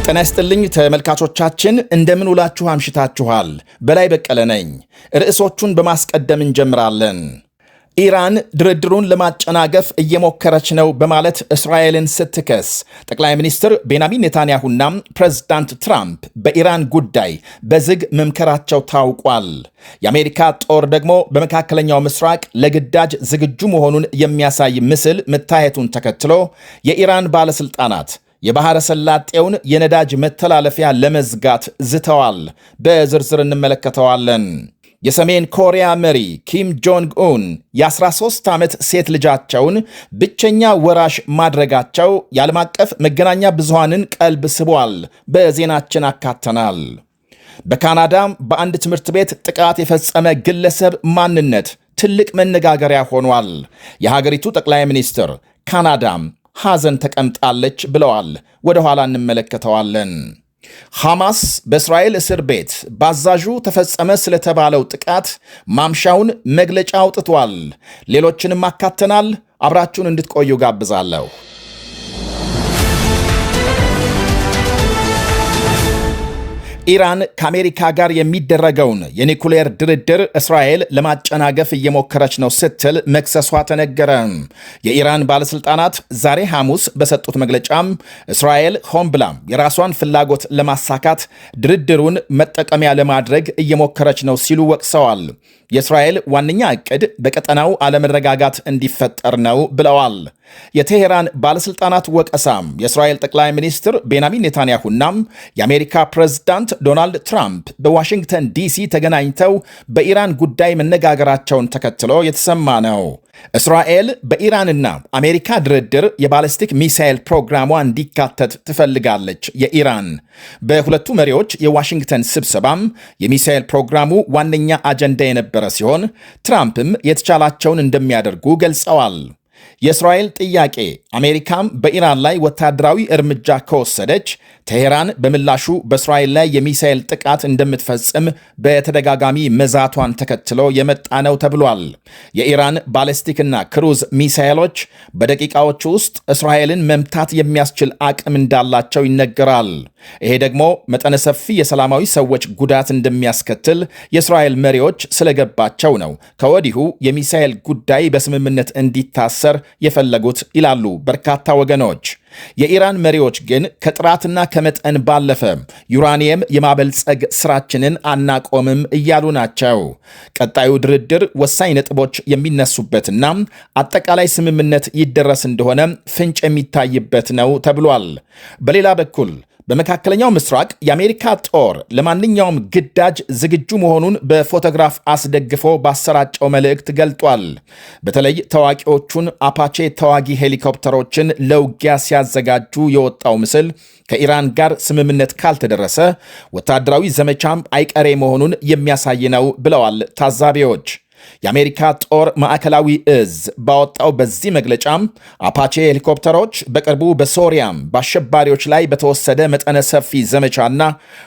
ጤና ይስጥልኝ ተመልካቾቻችን፣ እንደምን ውላችሁ አምሽታችኋል? በላይ በቀለ ነኝ። ርዕሶቹን በማስቀደም እንጀምራለን። ኢራን ድርድሩን ለማጨናገፍ እየሞከረች ነው በማለት እስራኤልን ስትከስ፣ ጠቅላይ ሚኒስትር ቤንያሚን ኔታንያሁና ፕሬዝዳንት ትራምፕ በኢራን ጉዳይ በዝግ መምከራቸው ታውቋል። የአሜሪካ ጦር ደግሞ በመካከለኛው ምስራቅ ለግዳጅ ዝግጁ መሆኑን የሚያሳይ ምስል መታየቱን ተከትሎ የኢራን ባለሥልጣናት የባሕረ ሰላጤውን የነዳጅ መተላለፊያ ለመዝጋት ዝተዋል። በዝርዝር እንመለከተዋለን። የሰሜን ኮሪያ መሪ ኪም ጆንግ ኡን የ13 ዓመት ሴት ልጃቸውን ብቸኛ ወራሽ ማድረጋቸው የዓለም አቀፍ መገናኛ ብዙሃንን ቀልብ ስቧል። በዜናችን አካተናል። በካናዳ በአንድ ትምህርት ቤት ጥቃት የፈጸመ ግለሰብ ማንነት ትልቅ መነጋገሪያ ሆኗል። የሀገሪቱ ጠቅላይ ሚኒስትር ካናዳም ሐዘን ተቀምጣለች ብለዋል። ወደ ኋላ እንመለከተዋለን። ሐማስ በእስራኤል እስር ቤት በአዛዡ ተፈጸመ ስለተባለው ጥቃት ማምሻውን መግለጫ አውጥቷል። ሌሎችንም አካተናል። አብራችሁን እንድትቆዩ ጋብዛለሁ። ኢራን ከአሜሪካ ጋር የሚደረገውን የኒኩሌር ድርድር እስራኤል ለማጨናገፍ እየሞከረች ነው ስትል መክሰሷ ተነገረ። የኢራን ባለሥልጣናት ዛሬ ሐሙስ በሰጡት መግለጫም እስራኤል ሆን ብላም የራሷን ፍላጎት ለማሳካት ድርድሩን መጠቀሚያ ለማድረግ እየሞከረች ነው ሲሉ ወቅሰዋል። የእስራኤል ዋነኛ ዕቅድ በቀጠናው አለመረጋጋት እንዲፈጠር ነው ብለዋል። የቴሄራን ባለሥልጣናት ወቀሳም የእስራኤል ጠቅላይ ሚኒስትር ቤንያሚን ኔታንያሁና የአሜሪካ ፕሬዝዳንት ዶናልድ ትራምፕ በዋሽንግተን ዲሲ ተገናኝተው በኢራን ጉዳይ መነጋገራቸውን ተከትሎ የተሰማ ነው። እስራኤል በኢራንና አሜሪካ ድርድር የባለስቲክ ሚሳኤል ፕሮግራሟ እንዲካተት ትፈልጋለች። የኢራን በሁለቱ መሪዎች የዋሽንግተን ስብሰባም የሚሳኤል ፕሮግራሙ ዋነኛ አጀንዳ የነበረ ሲሆን ትራምፕም የተቻላቸውን እንደሚያደርጉ ገልጸዋል። የእስራኤል ጥያቄ አሜሪካም በኢራን ላይ ወታደራዊ እርምጃ ከወሰደች ቴሄራን በምላሹ በእስራኤል ላይ የሚሳኤል ጥቃት እንደምትፈጽም በተደጋጋሚ መዛቷን ተከትሎ የመጣ ነው ተብሏል። የኢራን ባለስቲክና ክሩዝ ሚሳኤሎች በደቂቃዎች ውስጥ እስራኤልን መምታት የሚያስችል አቅም እንዳላቸው ይነገራል። ይሄ ደግሞ መጠነ ሰፊ የሰላማዊ ሰዎች ጉዳት እንደሚያስከትል የእስራኤል መሪዎች ስለገባቸው ነው ከወዲሁ የሚሳኤል ጉዳይ በስምምነት እንዲታሰር የፈለጉት ይላሉ በርካታ ወገኖች። የኢራን መሪዎች ግን ከጥራትና ከመጠን ባለፈ ዩራኒየም የማበልጸግ ስራችንን አናቆምም እያሉ ናቸው። ቀጣዩ ድርድር ወሳኝ ነጥቦች የሚነሱበትና አጠቃላይ ስምምነት ይደረስ እንደሆነ ፍንጭ የሚታይበት ነው ተብሏል። በሌላ በኩል በመካከለኛው ምስራቅ የአሜሪካ ጦር ለማንኛውም ግዳጅ ዝግጁ መሆኑን በፎቶግራፍ አስደግፎ ባሰራጨው መልእክት ገልጧል። በተለይ ታዋቂዎቹን አፓቼ ተዋጊ ሄሊኮፕተሮችን ለውጊያ ሲያዘጋጁ የወጣው ምስል ከኢራን ጋር ስምምነት ካልተደረሰ ወታደራዊ ዘመቻም አይቀሬ መሆኑን የሚያሳይ ነው ብለዋል ታዛቢዎች። የአሜሪካ ጦር ማዕከላዊ እዝ ባወጣው በዚህ መግለጫም አፓቼ ሄሊኮፕተሮች በቅርቡ በሶሪያም በአሸባሪዎች ላይ በተወሰደ መጠነ ሰፊ ዘመቻና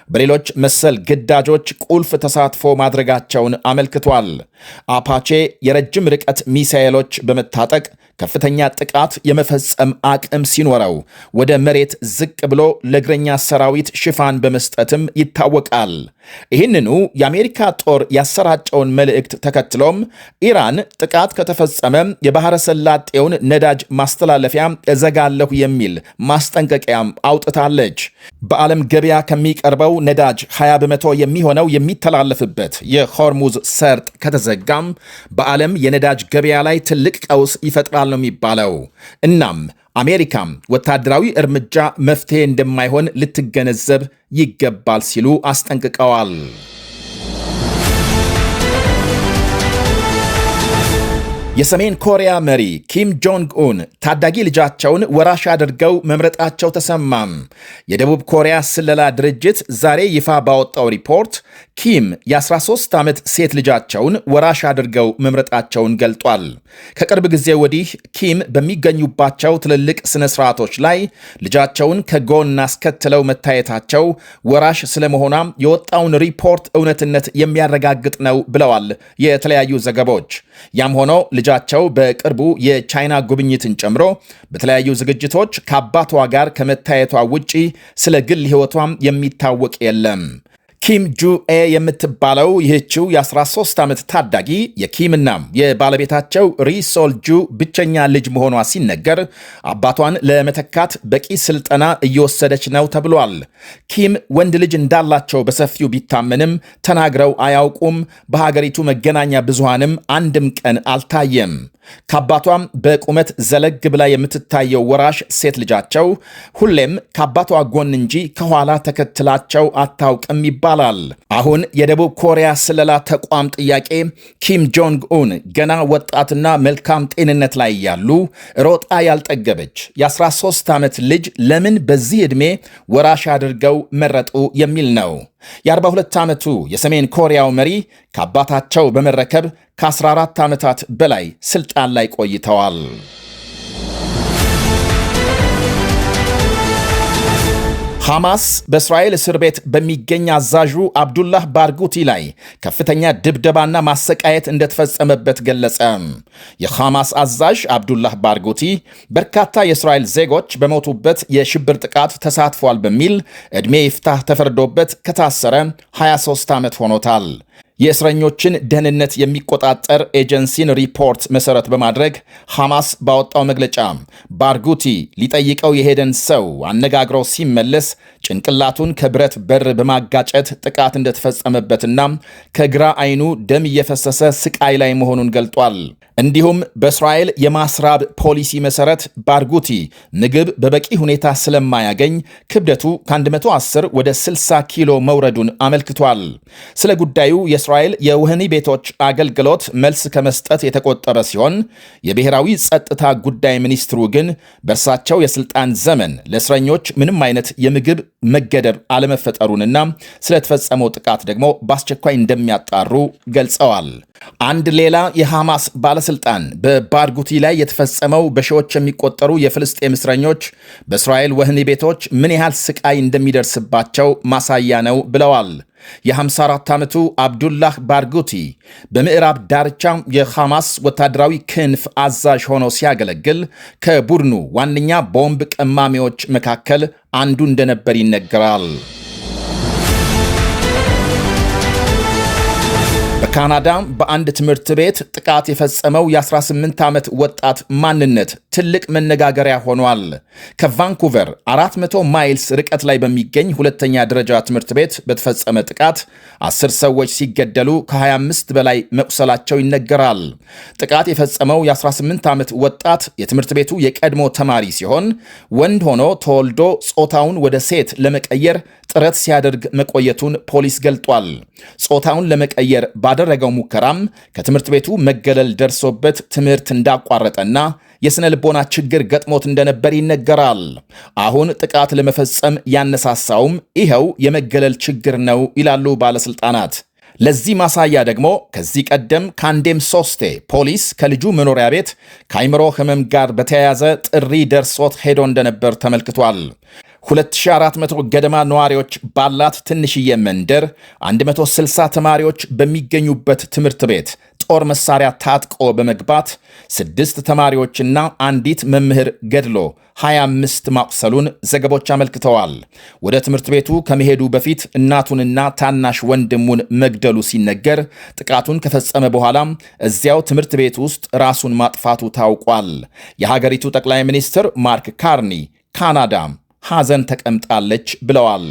በሌሎች መሰል ግዳጆች ቁልፍ ተሳትፎ ማድረጋቸውን አመልክቷል። አፓቼ የረጅም ርቀት ሚሳኤሎች በመታጠቅ ከፍተኛ ጥቃት የመፈጸም አቅም ሲኖረው ወደ መሬት ዝቅ ብሎ ለእግረኛ ሰራዊት ሽፋን በመስጠትም ይታወቃል። ይህንኑ የአሜሪካ ጦር ያሰራጨውን መልእክት ተከትሎም ኢራን ጥቃት ከተፈጸመ የባሕረ ሰላጤውን ነዳጅ ማስተላለፊያ እዘጋለሁ የሚል ማስጠንቀቂያም አውጥታለች። በዓለም ገበያ ከሚቀርበው ነዳጅ 20 በመቶ የሚሆነው የሚተላለፍበት የሆርሙዝ ሰርጥ ከተዘጋም በዓለም የነዳጅ ገበያ ላይ ትልቅ ቀውስ ይፈጥራል ነው የሚባለው። እናም አሜሪካም ወታደራዊ እርምጃ መፍትሄ እንደማይሆን ልትገነዘብ ይገባል ሲሉ አስጠንቅቀዋል። የሰሜን ኮሪያ መሪ ኪም ጆንግ ኡን ታዳጊ ልጃቸውን ወራሽ አድርገው መምረጣቸው ተሰማም። የደቡብ ኮሪያ ስለላ ድርጅት ዛሬ ይፋ ባወጣው ሪፖርት ኪም የ13 ዓመት ሴት ልጃቸውን ወራሽ አድርገው መምረጣቸውን ገልጧል። ከቅርብ ጊዜ ወዲህ ኪም በሚገኙባቸው ትልልቅ ስነ ስርዓቶች ላይ ልጃቸውን ከጎን አስከትለው መታየታቸው ወራሽ ስለመሆኗም የወጣውን ሪፖርት እውነትነት የሚያረጋግጥ ነው ብለዋል የተለያዩ ዘገቦች። ያም ሆኖ ልጃቸው በቅርቡ የቻይና ጉብኝትን ጨምሮ በተለያዩ ዝግጅቶች ከአባቷ ጋር ከመታየቷ ውጪ ስለ ግል ሕይወቷም የሚታወቅ የለም። ኪም ጁኤ የምትባለው ይህችው የ13 ዓመት ታዳጊ የኪምና የባለቤታቸው ሪሶል ጁ ብቸኛ ልጅ መሆኗ ሲነገር አባቷን ለመተካት በቂ ስልጠና እየወሰደች ነው ተብሏል። ኪም ወንድ ልጅ እንዳላቸው በሰፊው ቢታመንም ተናግረው አያውቁም። በሀገሪቱ መገናኛ ብዙሃንም አንድም ቀን አልታየም። ከአባቷም በቁመት ዘለግ ብላ የምትታየው ወራሽ ሴት ልጃቸው ሁሌም ከአባቷ ጎን እንጂ ከኋላ ተከትላቸው አታውቅም ይባላል። አሁን የደቡብ ኮሪያ ስለላ ተቋም ጥያቄ ኪም ጆንግ ኡን ገና ወጣትና መልካም ጤንነት ላይ ያሉ ሮጣ ያልጠገበች የ13 ዓመት ልጅ ለምን በዚህ ዕድሜ ወራሽ አድርገው መረጡ የሚል ነው። የ42 ዓመቱ የሰሜን ኮሪያው መሪ ከአባታቸው በመረከብ ከ14 ዓመታት በላይ ስልጣን ላይ ቆይተዋል። ሐማስ በእስራኤል እስር ቤት በሚገኝ አዛዡ አብዱላህ ባርጉቲ ላይ ከፍተኛ ድብደባና ማሰቃየት እንደተፈጸመበት ገለጸ። የሐማስ አዛዥ አብዱላህ ባርጉቲ በርካታ የእስራኤል ዜጎች በሞቱበት የሽብር ጥቃት ተሳትፏል በሚል ዕድሜ ይፍታህ ተፈርዶበት ከታሰረ 23 ዓመት ሆኖታል። የእስረኞችን ደህንነት የሚቆጣጠር ኤጀንሲን ሪፖርት መሰረት በማድረግ ሐማስ ባወጣው መግለጫ ባርጉቲ ሊጠይቀው የሄደን ሰው አነጋግረው ሲመለስ ጭንቅላቱን ከብረት በር በማጋጨት ጥቃት እንደተፈጸመበትና ከግራ አይኑ ደም እየፈሰሰ ስቃይ ላይ መሆኑን ገልጧል። እንዲሁም በእስራኤል የማስራብ ፖሊሲ መሰረት ባርጉቲ ምግብ በበቂ ሁኔታ ስለማያገኝ ክብደቱ ከ110 ወደ 60 ኪሎ መውረዱን አመልክቷል። ስለ ጉዳዩ የእስራኤል የወህኒ ቤቶች አገልግሎት መልስ ከመስጠት የተቆጠበ ሲሆን የብሔራዊ ጸጥታ ጉዳይ ሚኒስትሩ ግን በእርሳቸው የስልጣን ዘመን ለእስረኞች ምንም አይነት የምግብ መገደብ አለመፈጠሩንና ስለተፈጸመው ጥቃት ደግሞ በአስቸኳይ እንደሚያጣሩ ገልጸዋል። አንድ ሌላ የሐማስ ባለስልጣን በባርጉቲ ላይ የተፈጸመው በሺዎች የሚቆጠሩ የፍልስጤም እስረኞች በእስራኤል ወህኒ ቤቶች ምን ያህል ስቃይ እንደሚደርስባቸው ማሳያ ነው ብለዋል። የ54 ዓመቱ አብዱላህ ባርጉቲ በምዕራብ ዳርቻ የሐማስ ወታደራዊ ክንፍ አዛዥ ሆኖ ሲያገለግል ከቡድኑ ዋነኛ ቦምብ ቀማሚዎች መካከል አንዱ እንደነበር ይነገራል። በካናዳ በአንድ ትምህርት ቤት ጥቃት የፈጸመው የ18 ዓመት ወጣት ማንነት ትልቅ መነጋገሪያ ሆኗል። ከቫንኩቨር 400 ማይልስ ርቀት ላይ በሚገኝ ሁለተኛ ደረጃ ትምህርት ቤት በተፈጸመ ጥቃት 10 ሰዎች ሲገደሉ ከ25 በላይ መቁሰላቸው ይነገራል። ጥቃት የፈጸመው የ18 ዓመት ወጣት የትምህርት ቤቱ የቀድሞ ተማሪ ሲሆን ወንድ ሆኖ ተወልዶ ጾታውን ወደ ሴት ለመቀየር ጥረት ሲያደርግ መቆየቱን ፖሊስ ገልጧል። ጾታውን ለመቀየር ባደረገው ሙከራም ከትምህርት ቤቱ መገለል ደርሶበት ትምህርት እንዳቋረጠና የስነ ልቦና ችግር ገጥሞት እንደነበር ይነገራል። አሁን ጥቃት ለመፈጸም ያነሳሳውም ይኸው የመገለል ችግር ነው ይላሉ ባለስልጣናት። ለዚህ ማሳያ ደግሞ ከዚህ ቀደም ከአንዴም ሶስቴ ፖሊስ ከልጁ መኖሪያ ቤት ከአይምሮ ህመም ጋር በተያያዘ ጥሪ ደርሶት ሄዶ እንደነበር ተመልክቷል። 2400 ገደማ ነዋሪዎች ባላት ትንሽዬ መንደር 160 ተማሪዎች በሚገኙበት ትምህርት ቤት ጦር መሳሪያ ታጥቆ በመግባት 6 ተማሪዎችና አንዲት መምህር ገድሎ 25 ማቁሰሉን ዘገቦች አመልክተዋል። ወደ ትምህርት ቤቱ ከመሄዱ በፊት እናቱንና ታናሽ ወንድሙን መግደሉ ሲነገር ጥቃቱን ከፈጸመ በኋላም እዚያው ትምህርት ቤት ውስጥ ራሱን ማጥፋቱ ታውቋል። የሀገሪቱ ጠቅላይ ሚኒስትር ማርክ ካርኒ ካናዳ ሐዘን ተቀምጣለች ብለዋል።